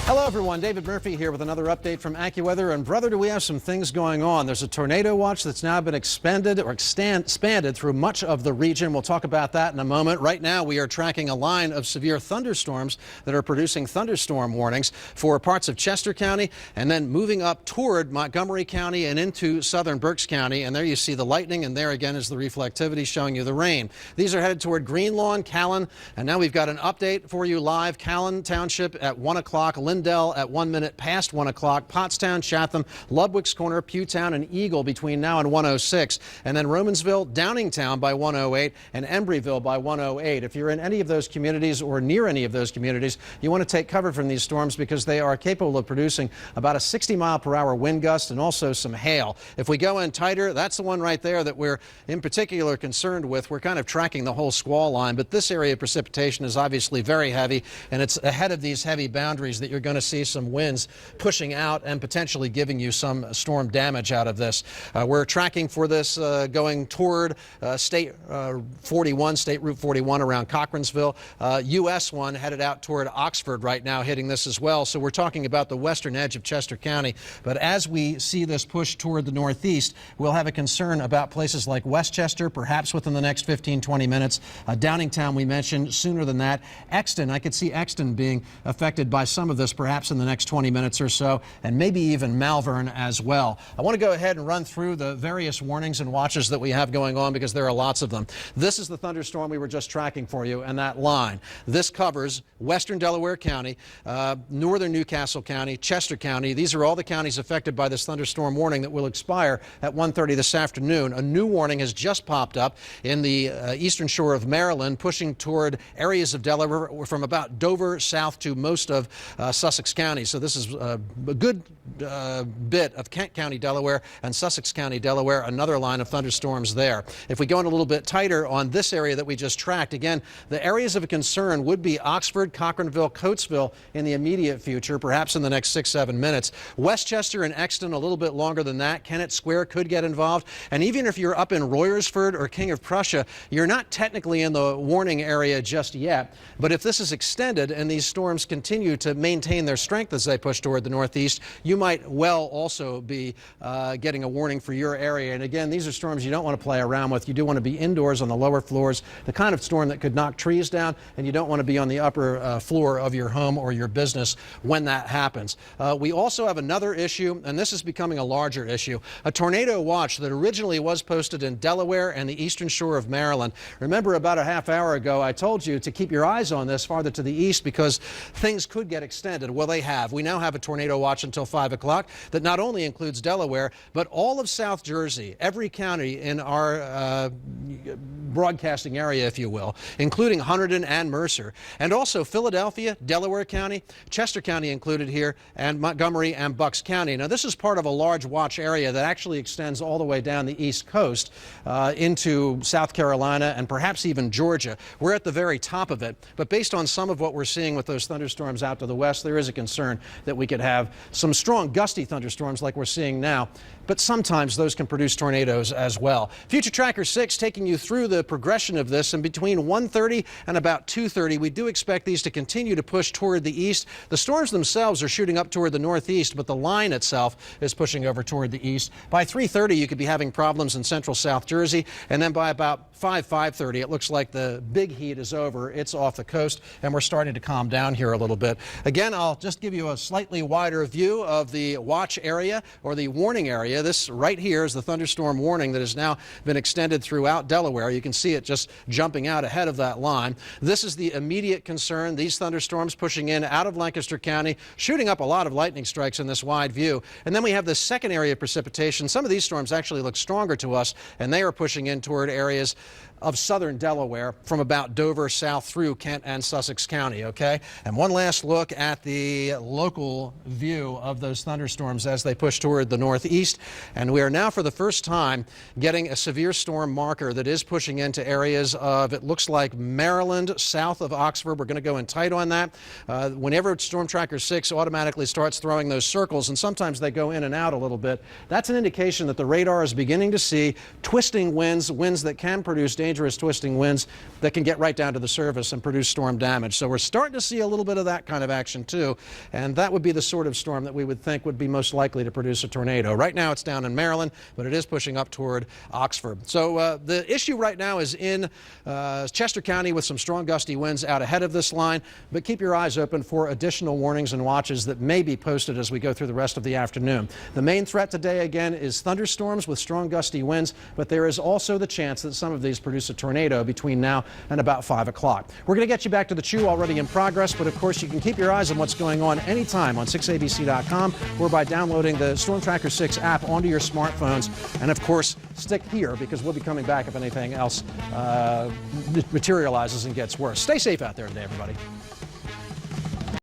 Hello everyone, David Murphy here with another update from AccuWeather. And brother, do we have some things going on. There's a tornado watch that's now been expanded through much of the region. We'll talk about that in a moment. Right now we are tracking a line of severe thunderstorms that are producing thunderstorm warnings for parts of Chester County and then moving up toward Montgomery County and into southern Berks County. And there you see the lightning, and there again is the reflectivity showing you the rain. These are headed toward Greenlawn, Callan, and now we've got an update for you live. Callan Township at 1 o'clock. Lindell at 1 minute past 1 o'clock, Pottstown, Chatham, Ludwig's Corner, Pewtown, and Eagle between now and 1:06, and then Romansville, Downingtown by 1:08, and Embryville by 1:08. If you're in any of those communities or near any of those communities, you want to take cover from these storms because they are capable of producing about a 60-mile-per-hour wind gust and also some hail. If we go in tighter, that's the one right there that we're in particular concerned with. We're kind of tracking the whole squall line, but this area of precipitation is obviously very heavy, and it's ahead of these heavy boundaries that you're going to see some winds pushing out and potentially giving you some storm damage out of this. We're tracking for this going toward State 41, State Route 41 around Cochransville. US 1 headed out toward Oxford right now, hitting this as well. So we're talking about the western edge of Chester County. But as we see this push toward the northeast, we'll have a concern about places like Westchester, perhaps within the next 15-20 minutes. Downingtown we mentioned, sooner than that. Exton, I could see Exton being affected by some of this perhaps in the next 20 minutes or so, and maybe even Malvern as well. I want to go ahead and run through the various warnings and watches that we have going on because there are lots of them. This is the thunderstorm we were just tracking for you, and that line. This covers western Delaware County, northern Newcastle County, Chester County. These are all the counties affected by this thunderstorm warning that will expire at 1:30 this afternoon. A new warning has just popped up in the eastern shore of Maryland, pushing toward areas of Delaware from about Dover south to most of Sussex County. So this is a good bit of Kent County, Delaware, and Sussex County, Delaware, another line of thunderstorms there. If we go in a little bit tighter on this area that we just tracked, again, the areas of concern would be Oxford, Cochranville, Coatesville in the immediate future, perhaps in the next 6-7 minutes. Westchester and Exton a little bit longer than that. Kennett Square could get involved. And even if you're up in Royersford or King of Prussia, you're not technically in the warning area just yet. But if this is extended and these storms continue to maintain their strength as they push toward the northeast, you might well also be getting a warning for your area. And again, these are storms you don't want to play around with. You do want to be indoors on the lower floors, the kind of storm that could knock trees down, and you don't want to be on the upper floor of your home or your business when that happens. We also have another issue, and this is becoming a larger issue, a tornado watch that originally was posted in Delaware and the eastern shore of Maryland. Remember, about a half hour ago, I told you to keep your eyes on this farther to the east because things could get extended. Well, they have. We now have a tornado watch until 5 o'clock that not only includes Delaware, but all of South Jersey, every county in our broadcasting area, if you will, including Hunterdon and Mercer, and also Philadelphia, Delaware County, Chester County included here, and Montgomery and Bucks County. Now, this is part of a large watch area that actually extends all the way down the East Coast into South Carolina and perhaps even Georgia. We're at the very top of it, but based on some of what we're seeing with those thunderstorms out to the west, there is a concern that we could have some strong gusty thunderstorms like we're seeing now, but sometimes those can produce tornadoes as well. Future Tracker 6 taking you through the progression of this, and between 1:30 and about 2:30, we do expect these to continue to push toward the east. The storms themselves are shooting up toward the northeast, but the line itself is pushing over toward the east. By 3:30, you could be having problems in central South Jersey, and then by about 5:30, it looks like the big heat is over. It's off the coast, and we're starting to calm down here a little bit. Again, I'll just give you a slightly wider view of the watch area or the warning area. This right here is the thunderstorm warning that has now been extended throughout Delaware. You can see it just jumping out ahead of that line. This is the immediate concern. These thunderstorms pushing in out of Lancaster County, shooting up a lot of lightning strikes in this wide view. And then we have the second area of precipitation. Some of these storms actually look stronger to us, and they are pushing in toward areas of southern Delaware from about Dover south through Kent and Sussex County, okay? And one last look at the local view of those thunderstorms as they push toward the northeast. And we are now for the first time getting a severe storm marker that is pushing into areas of, it looks like Maryland, south of Oxford. We're going to go in tight on that. Whenever Storm Tracker 6 automatically starts throwing those circles, and sometimes they go in and out a little bit, that's an indication that the radar is beginning to see twisting winds, winds that can produce dangerous dangerous twisting winds that can get right down to the surface and produce storm damage. So we're starting to see a little bit of that kind of action too, and that would be the sort of storm that we would think would be most likely to produce a tornado. Right now it's down in Maryland, but it is pushing up toward Oxford. So the issue right now is in Chester County with some strong gusty winds out ahead of this line, but keep your eyes open for additional warnings and watches that may be posted as we go through the rest of the afternoon. The main threat today again is thunderstorms with strong gusty winds, but there is also the chance that some of these produce a tornado between now and about 5 o'clock. We're going to get you back to the Chew already in progress, but of course you can keep your eyes on what's going on anytime on 6abc.com or by downloading the Storm Tracker 6 app onto your smartphones. And of course, stick here because we'll be coming back if anything else materializes and gets worse. Stay safe out there today, everybody.